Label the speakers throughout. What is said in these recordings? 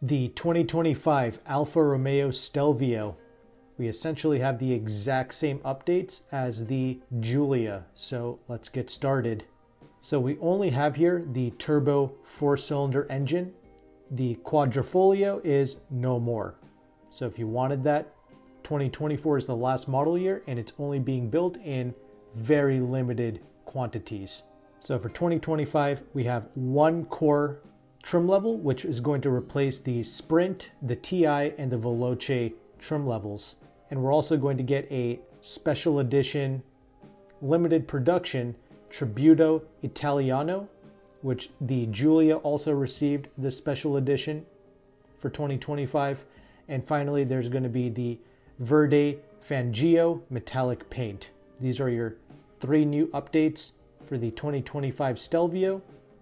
Speaker 1: The 2025 Alfa Romeo Stelvio. We essentially have the exact same updates as the Giulia, so let's get started. So we only have here the turbo 4-cylinder engine. The quadrifoglio is no more. So if you wanted that, 2024 is the last model year and it's only being built in very limited quantities. So for 2025, we have one core trim level, which is going to replace the Sprint, the TI, and the Veloce trim levels. And we're also going to get a special edition, limited production Tributo Italiano, which the Giulia also received this special edition for 2025. And finally, there's going to be the Verde Fangio metallic paint. These are your three new updates for the 2025 Stelvio.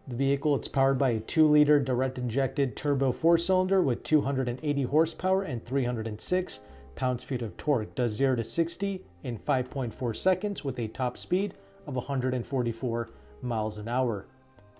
Speaker 1: The vehicle, it's powered by a 2-liter direct-injected turbo 4-cylinder with 280 horsepower and 306 pounds-feet of torque. Does 0 to 60 in 5.4 seconds with a top speed of 144 miles an hour.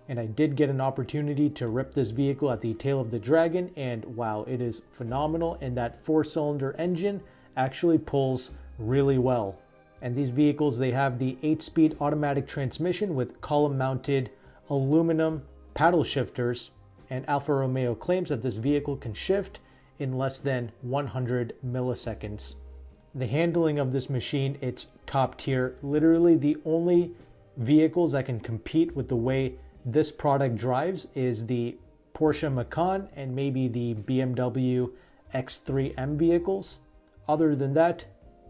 Speaker 1: And I did get an opportunity to rip this vehicle at the tail of the dragon, and wow, it is phenomenal, and that 4-cylinder engine actually pulls really well. And these vehicles, they have the 8-speed automatic transmission with column-mounted aluminum paddle shifters, and Alfa Romeo claims that this vehicle can shift in less than 100 milliseconds. The handling of this machine, it's top tier. Literally the only vehicles that can compete with the way this product drives is the Porsche Macan and maybe the BMW X3M vehicles. Other than that,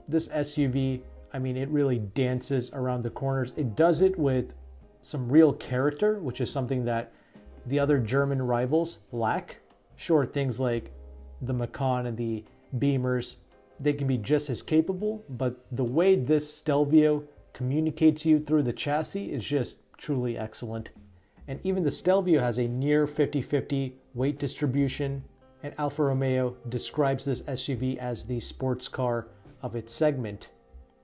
Speaker 1: this SUV, I mean, it really dances around the corners. It does it with some real character, which is something that the other German rivals lack. Sure, things like the Macan and the Beamers, they can be just as capable, but the way this Stelvio communicates you through the chassis is just truly excellent. And even the Stelvio has a near 50-50 weight distribution, and Alfa Romeo describes this SUV as the sports car of its segment.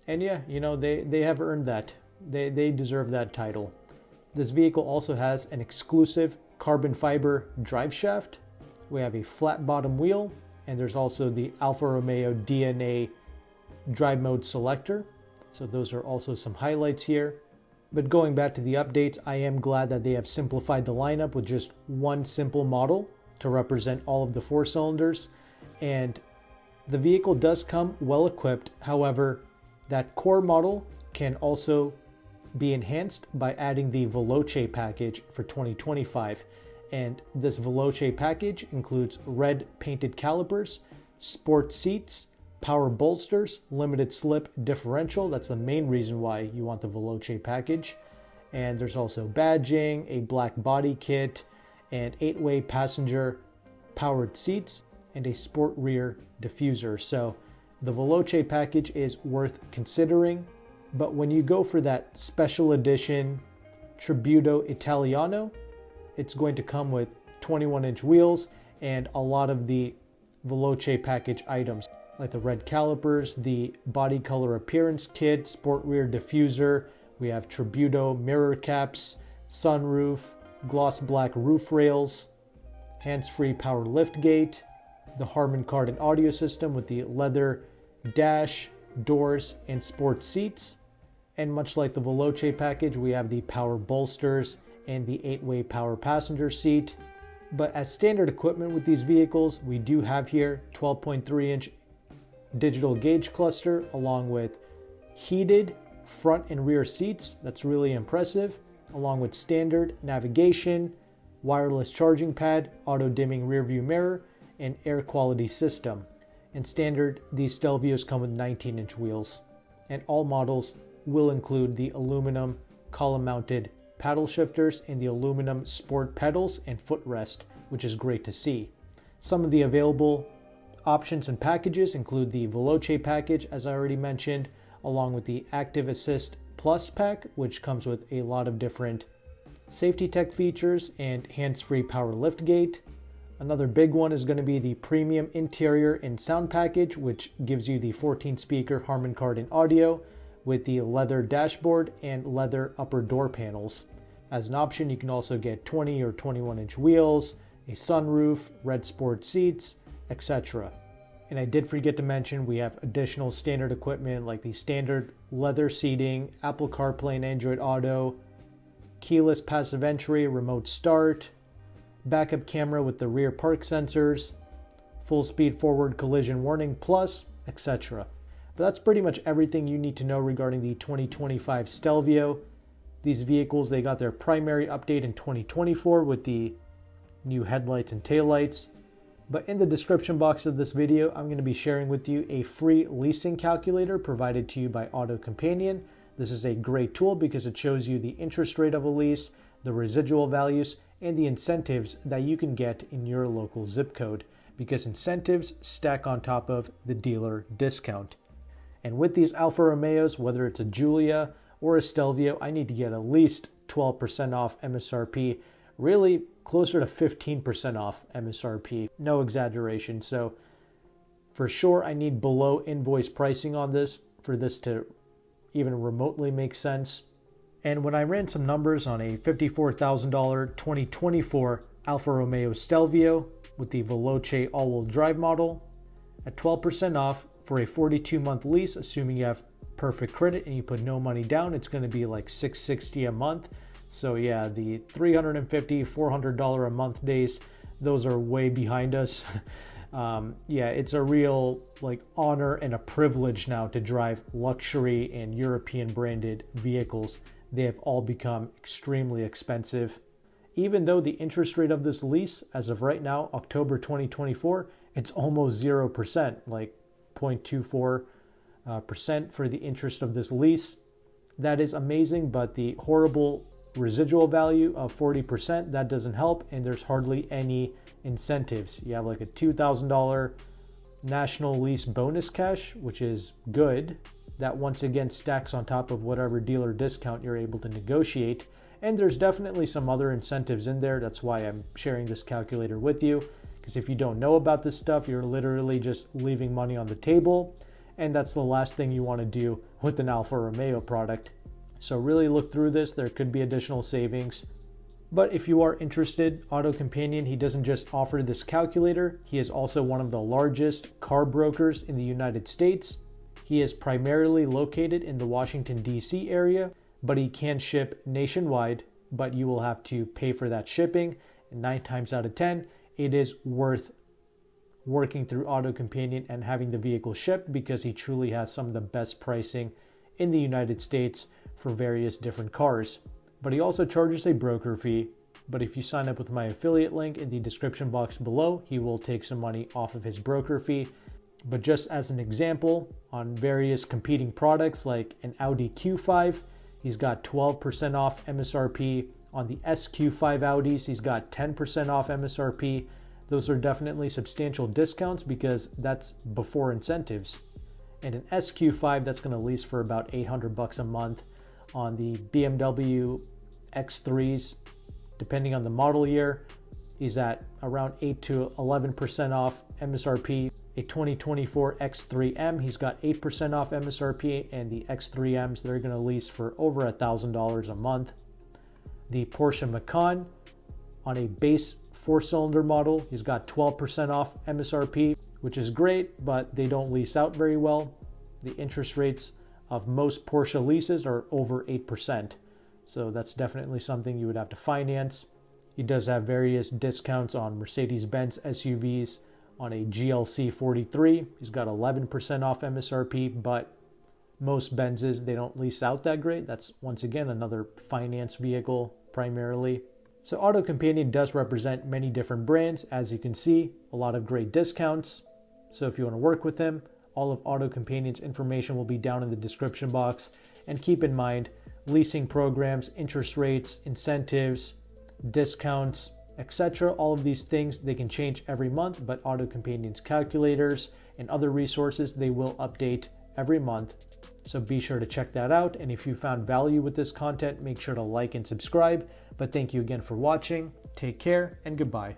Speaker 1: And yeah, you know, they have earned that. They deserve that title. This vehicle also has an exclusive carbon fiber drive shaft. We have a flat bottom wheel, and there's also the Alfa Romeo DNA drive mode selector. So those are also some highlights here. But going back to the updates, I am glad that they have simplified the lineup with just one simple model to represent all of the 4 cylinders. And the vehicle does come well equipped. However, that core model can also be enhanced by adding the Veloce package for 2025. And this Veloce package includes red painted calipers, sport seats, power bolsters, limited slip differential. That's the main reason why you want the Veloce package. And there's also badging, a black body kit, and 8-way passenger powered seats, and a sport rear diffuser. So the Veloce package is worth considering. But when you go for that special edition Tributo Italiano, it's going to come with 21-inch wheels and a lot of the Veloce package items, like the red calipers, the body color appearance kit, sport rear diffuser. We have Tributo mirror caps, sunroof, gloss black roof rails, hands-free power lift gate, the Harman Kardon audio system with the leather dash, doors, and sport seats. And much like the Veloce package, we have the power bolsters and the 8-way power passenger seat. But as standard equipment with these vehicles, we do have here 12.3-inch digital gauge cluster along with heated front and rear seats. That's really impressive, along with standard navigation, wireless charging pad, auto dimming rear view mirror, and air quality system. And standard, these Stelvios come with 19-inch wheels. And all models will include the aluminum column mounted paddle shifters and the aluminum sport pedals and footrest, which is great to see. Some of the available options and packages include the Veloce package, as I already mentioned, along with the Active Assist Plus pack, which comes with a lot of different safety tech features and hands-free power liftgate. Another big one is going to be the premium interior and sound package, which gives you the 14-speaker Harman Kardon audio with the leather dashboard and leather upper door panels. As an option, you can also get 20 or 21-inch wheels, a sunroof, red sport seats, etc. And I did forget to mention we have additional standard equipment like the standard leather seating, Apple CarPlay and Android Auto, keyless passive entry, remote start, backup camera with the rear park sensors, full speed forward collision warning plus, etc. But that's pretty much everything you need to know regarding the 2025 Stelvio. These vehicles, they got their primary update in 2024 with the new headlights and taillights. But in the description box of this video, I'm going to be sharing with you a free leasing calculator provided to you by AutoCompanion. This is a great tool because it shows you the interest rate of a lease, the residual values, and the incentives that you can get in your local zip code, because incentives stack on top of the dealer discount. And with these Alfa Romeos, whether it's a Giulia or a Stelvio, I need to get at least 12% off MSRP, really closer to 15% off MSRP, no exaggeration. So for sure, I need below invoice pricing on this for this to even remotely make sense. And when I ran some numbers on a $54,000 2024 Alfa Romeo Stelvio with the Veloce all-wheel drive model, at 12% off for a 42-month lease, assuming you have perfect credit and you put no money down, it's going to be like $660 a month. So yeah, the $350, $400 a month days, those are way behind us. Yeah, it's a real like honor and a privilege now to drive luxury and European branded vehicles. They have all become extremely expensive. Even though the interest rate of this lease, as of right now, October 2024, it's almost 0%, like 0.24% for the interest of this lease. That is amazing, but the horrible residual value of 40%, that doesn't help, and there's hardly any incentives. You have like a $2,000 national lease bonus cash, which is good. That once again stacks on top of whatever dealer discount you're able to negotiate. And there's definitely some other incentives in there. That's why I'm sharing this calculator with you, because if you don't know about this stuff, you're literally just leaving money on the table. And that's the last thing you want to do with an Alfa Romeo product. So really look through this. There could be additional savings. But if you are interested, AutoCompanion, he doesn't just offer this calculator. He is also one of the largest car brokers in the United States. He is primarily located in the Washington, D.C. area, but he can ship nationwide, but you will have to pay for that shipping. And 9 times out of 10, it is worth working through AutoCompanion and having the vehicle shipped because he truly has some of the best pricing in the United States for various different cars. But he also charges a broker fee. But if you sign up with my affiliate link in the description box below, he will take some money off of his broker fee. But just as an example, on various competing products like an Audi Q5, he's got 12% off MSRP. On the SQ5 Audis, he's got 10% off MSRP. Those are definitely substantial discounts because that's before incentives. And an SQ5, that's going to lease for about $800 a month. On the BMW X3s, depending on the model year, he's at around 8 to 11% off MSRP. A 2024 X3M, he's got 8% off MSRP, and the X3Ms, they're going to lease for over $1,000 a month. The Porsche Macan, on a base 4-cylinder model, he's got 12% off MSRP, which is great, but they don't lease out very well. The interest rates of most Porsche leases are over 8%. So that's definitely something you would have to finance. He does have various discounts on Mercedes-Benz SUVs. On a GLC 43, he's got 11% off MSRP, but most Benzes, they don't lease out that great. That's once again another finance vehicle primarily. So AutoCompanion does represent many different brands. As you can see, a lot of great discounts. So if you want to work with him, all of AutoCompanion's information will be down in the description box. And keep in mind, leasing programs, interest rates, incentives, discounts, etc. All of these things, they can change every month, but AutoCompanion's calculators and other resources, they will update every month. So be sure to check that out. And if you found value with this content, make sure to like and subscribe. But thank you again for watching. Take care and goodbye.